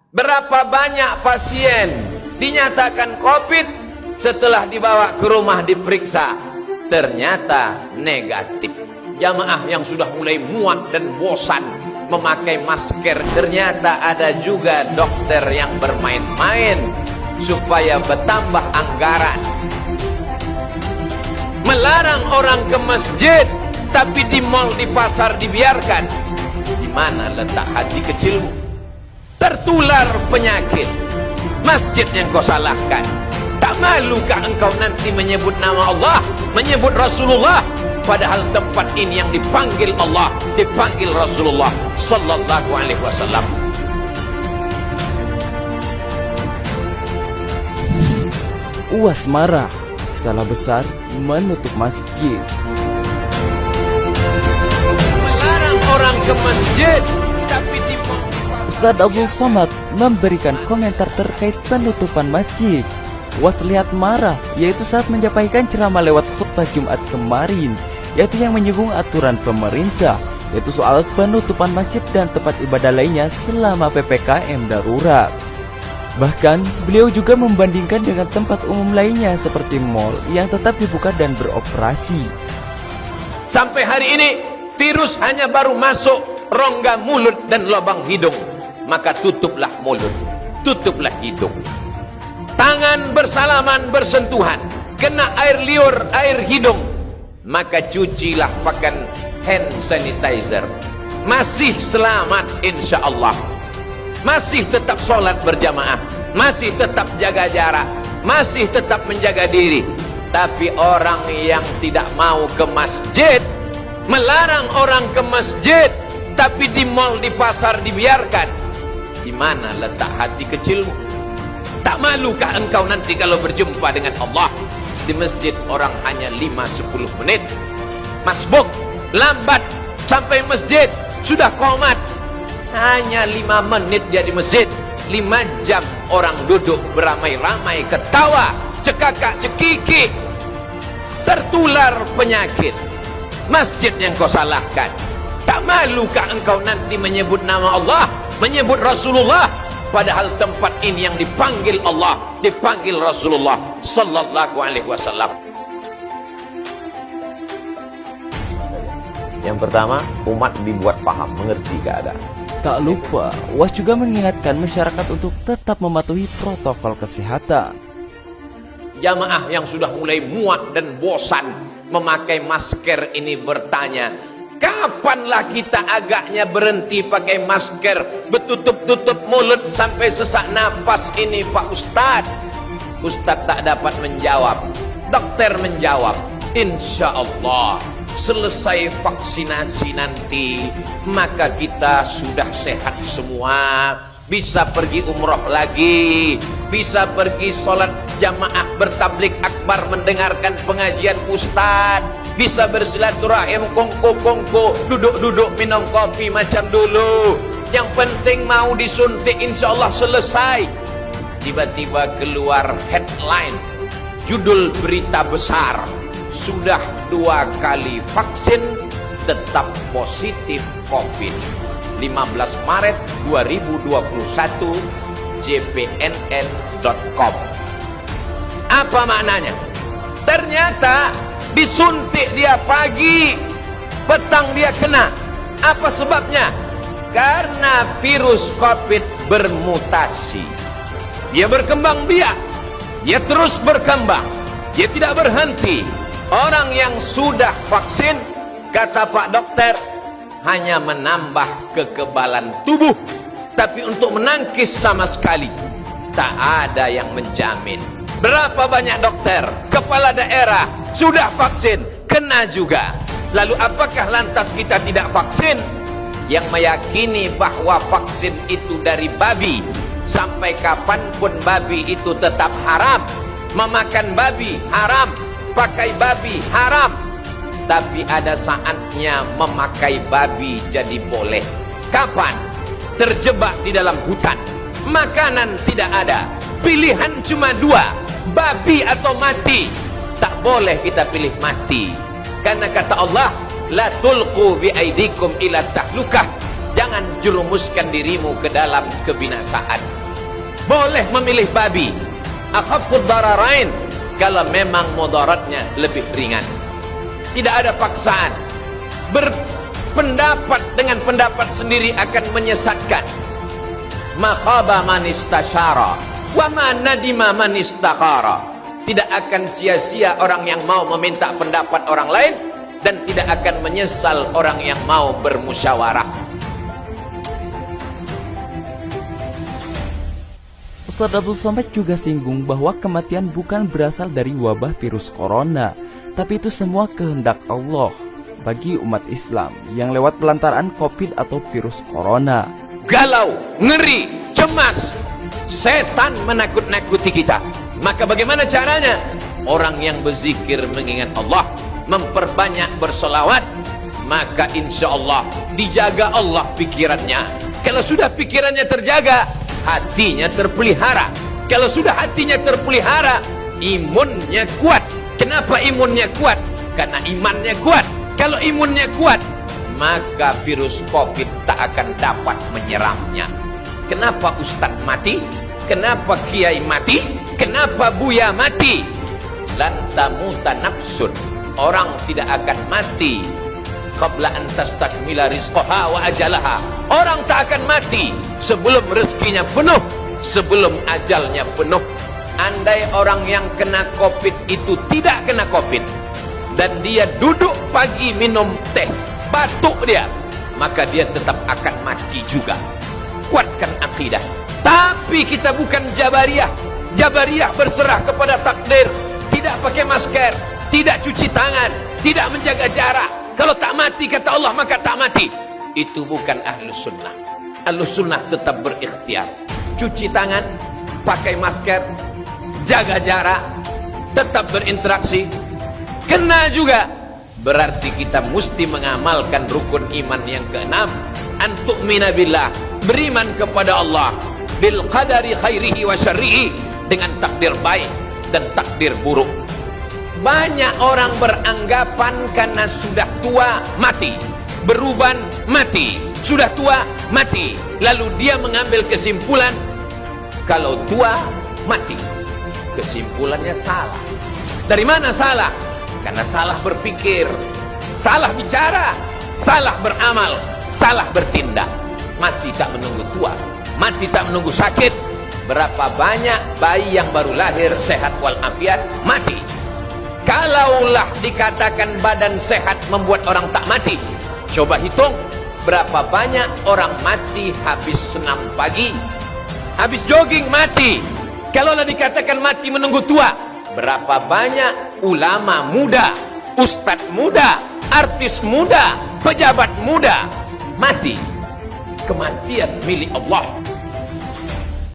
Berapa banyak pasien dinyatakan COVID setelah dibawa ke rumah diperiksa ternyata negatif. Jamaah yang sudah mulai muak dan bosan memakai masker, ternyata ada juga dokter yang bermain-main supaya bertambah anggaran. Melarang orang ke masjid, tapi di mal, di pasar dibiarkan. Di mana letak hati kecilmu? Tertular penyakit. Masjid yang kau salahkan. Tak malukah engkau nanti menyebut nama Allah, menyebut Rasulullah, padahal tempat ini yang dipanggil Allah, dipanggil Rasulullah sallallahu alaihi wasallam. UAS marah, salah besar menutup masjid. Melarang orang ke masjid, tapi di Ustadz Abdul Somad memberikan komentar terkait penutupan masjid. UAS terlihat marah, yaitu saat menyampaikan ceramah lewat khutbah Jumat kemarin, yaitu yang menyinggung aturan pemerintah, yaitu soal penutupan masjid dan tempat ibadah lainnya selama PPKM darurat. Bahkan, beliau juga membandingkan dengan tempat umum lainnya seperti mal yang tetap dibuka dan beroperasi. Sampai hari ini, virus hanya baru masuk rongga mulut dan lubang hidung. Maka tutuplah mulut, tutuplah hidung. Tangan bersalaman bersentuhan, kena air liur, air hidung, maka cucilah pakai hand sanitizer. Masih selamat insya Allah. Masih tetap sholat berjamaah, masih tetap jaga jarak, masih tetap menjaga diri. Tapi orang yang tidak mau ke masjid, melarang orang ke masjid, tapi di mal, di pasar dibiarkan. Di mana letak hati kecilmu? Tak malukah engkau nanti kalau berjumpa dengan Allah? Di masjid orang hanya 5-10 menit masbuk, lambat sampai masjid sudah qomat. Hanya 5 menit dia di masjid, 5 jam orang duduk beramai-ramai, ketawa, cekakak cekiki, tertular penyakit. Masjid yang kau salahkan. Tak malukah engkau nanti menyebut nama Allah, menyebut Rasulullah, padahal tempat ini yang dipanggil Allah, dipanggil Rasulullah sallallahu alaihi wasallam. Yang pertama, umat dibuat paham, mengerti keadaan. Tak lupa, UAS juga mengingatkan masyarakat untuk tetap mematuhi protokol kesehatan. Jamaah yang sudah mulai muak dan bosan memakai masker ini bertanya, kapanlah kita agaknya berhenti pakai masker, bertutup-tutup mulut sampai sesak napas ini Pak Ustadz? Ustadz tak dapat menjawab. Dokter menjawab, insya Allah selesai vaksinasi nanti, maka kita sudah sehat semua, bisa pergi umroh lagi, bisa pergi sholat jamaah bertablik akbar mendengarkan pengajian Ustadz, bisa bersilaturahim kongko-kongko, duduk-duduk minum kopi macam dulu. Yang penting mau disuntik insya Allah selesai. Tiba-tiba keluar headline, judul berita besar, sudah 2 kali vaksin tetap positif COVID. 15 Maret 2021 jpnn.com. Apa maknanya? Ternyata disuntik dia pagi, petang dia kena. Apa sebabnya? Karena virus COVID bermutasi. Dia berkembang biak, dia terus berkembang, dia tidak berhenti. Orang yang sudah vaksin, kata Pak Dokter, hanya menambah kekebalan tubuh, tapi untuk menangkis sama sekali tak ada yang menjamin. Berapa banyak dokter, kepala daerah sudah vaksin, kena juga. Lalu apakah lantas kita tidak vaksin? Yang meyakini bahwa vaksin itu dari babi, sampai kapanpun babi itu tetap haram. Memakan babi haram, pakai babi haram. Tapi ada saatnya memakai babi jadi boleh. Kapan? Terjebak di dalam hutan, makanan tidak ada, pilihan cuma 2, babi atau mati. Tak boleh kita pilih mati, karena kata Allah, la tulqu biaidikum ila tahlukah, jangan jerumuskan dirimu ke dalam kebinasaan. boleh memilih babi. Akhafud dararain, kalau memang mudaratnya lebih ringan. Tidak ada paksaan. Berpendapat dengan pendapat sendiri akan menyesatkan. Ma khaba man istasyara wa ma nadima man istakhara. Tidak akan sia-sia orang yang mau meminta pendapat orang lain, dan tidak akan menyesal orang yang mau bermusyawarah. Ustadz Abdul Somad juga singgung bahwa kematian bukan berasal dari wabah virus corona, tapi itu semua kehendak Allah bagi umat Islam yang lewat pelantaran COVID atau virus corona. Galau, ngeri, cemas, setan menakut-nakuti kita. Maka bagaimana caranya? Orang yang berzikir mengingat Allah, memperbanyak bersolawat, maka insya Allah dijaga Allah pikirannya. Kalau sudah pikirannya terjaga, hatinya terpelihara. Kalau sudah hatinya terpelihara, imunnya kuat. Kenapa imunnya kuat? Karena imannya kuat. Kalau imunnya kuat, maka virus COVID tak akan dapat menyerangnya. Kenapa Ustadz mati? Kenapa Kiai mati? Kenapa Buya mati? Lan tamuta nafsun, orang tidak akan mati qabla an tastakmila rizqaha wa ajalaha. Orang tak akan mati sebelum rezekinya penuh, sebelum ajalnya penuh. Andai orang yang kena COVID itu tidak kena COVID, dan dia duduk pagi minum teh, batuk dia, maka dia tetap akan mati juga. Kuatkan akidah. Tapi kita bukan Jabariyah. Jabariyah berserah kepada takdir, tidak pakai masker, tidak cuci tangan, tidak menjaga jarak. Kalau tak mati kata Allah maka tak mati. Itu bukan Ahlus Sunnah. Ahlus Sunnah tetap berikhtiar, cuci tangan, pakai masker, jaga jarak, tetap berinteraksi. Kena juga, berarti kita mesti mengamalkan rukun iman yang keenam, antu'mina billah, beriman kepada Allah, bil qadari khairihi wa syarrihi, dengan takdir baik dan takdir buruk. Banyak orang beranggapan karena sudah tua mati, beruban mati, sudah tua mati, lalu dia mengambil kesimpulan kalau tua mati. Kesimpulannya salah. Dari mana salah? Karena salah berpikir, salah bicara, salah beramal, salah bertindak. Mati tak menunggu tua, mati tak menunggu sakit. Berapa banyak bayi yang baru lahir sehat walafiat mati. Kalaulah dikatakan badan sehat membuat orang tak mati, coba hitung berapa banyak orang mati habis senam pagi, habis jogging mati. Kalaulah dikatakan mati menunggu tua, berapa banyak ulama muda, ustadz muda, artis muda, pejabat muda mati. Kematian milik Allah.